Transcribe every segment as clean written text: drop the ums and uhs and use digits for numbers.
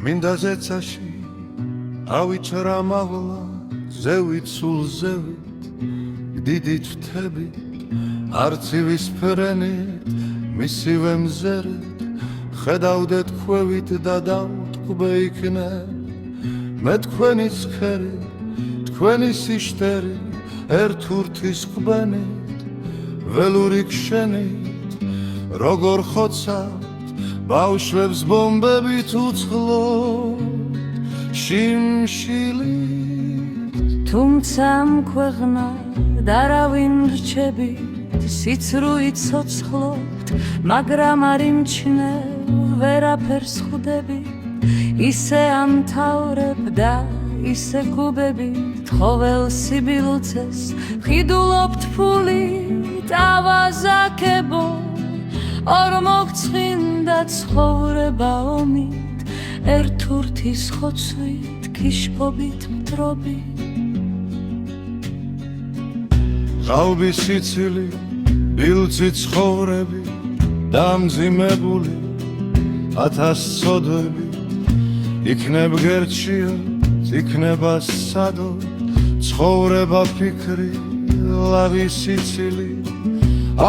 მინდა ზეცაში ავიჩრა მაღლა ზევით სულ ზევით დიდით ვთებით არცივის ფრენით მისივე მზერით ხედავდეთ ქვევით და დავტყბე იქნებ მე თქვენი ცხერი თქვენი სიშტერი ერთ ურთის ყბენით ველური ქშენით როგორ ხოცავთ ბავშვებს ბომბებით უცხლოთ შიმშილით თუმცა ამ ქვეყნად არავინ რჩებით სიცრუით ცოცხლობთ მაგრამ არ იმჩნევ ვერაფერს ხვდებით ისე ამთავრებ და ისე გუბებით ყოველ სიბილწეს ვხიდულობთ ფულით ავაზაკებო ორ მოგცხინდა ცხოვრება ომით ერთ ურთის ხოცვით ქიშბობით მტრობით ყალბი სიცილი ბილწი ცხოვრები დამძიმებული ათას ცოდვები იქნებ გერჩია იქნება სადო ცხოვრება ფიქრი ლავი სიცილი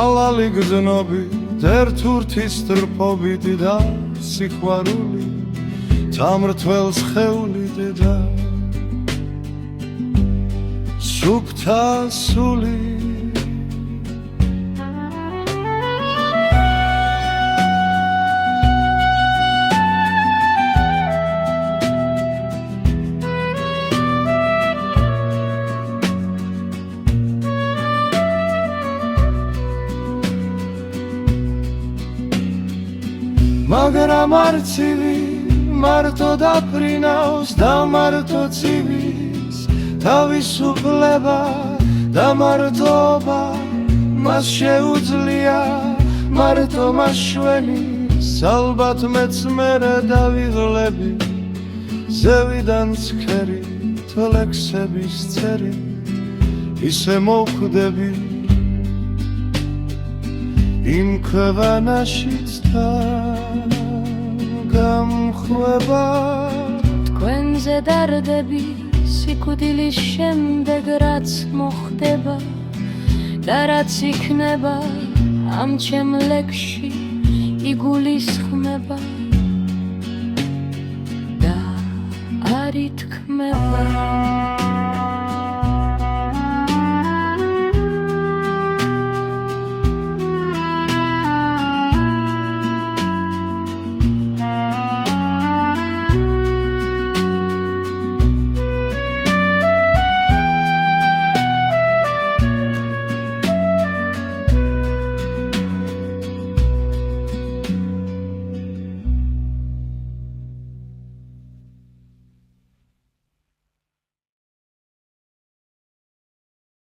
ალალი გზნობით ერთ ურთის ტრფობით და სიყვარული თამრთველს ხეულით და სუფთა სული მაგრამ არცივი მარტო დაფრინავს და მარტო ცივის თავისუფლება და მარტობა მას შეუძლია მარტო მას შველის ალბათ მეც მერე დავიღლები ზევიდან ცქერი ლექსების წერი ისე მოვხვდები იმ ქვეყანაშიც გამხვება თქვენზე დარდები სიკვდილის შემდეგ რაც მოხდება და რაც იქნება ამ ჩემ ლექსში იგულისხმება და არ ითქმება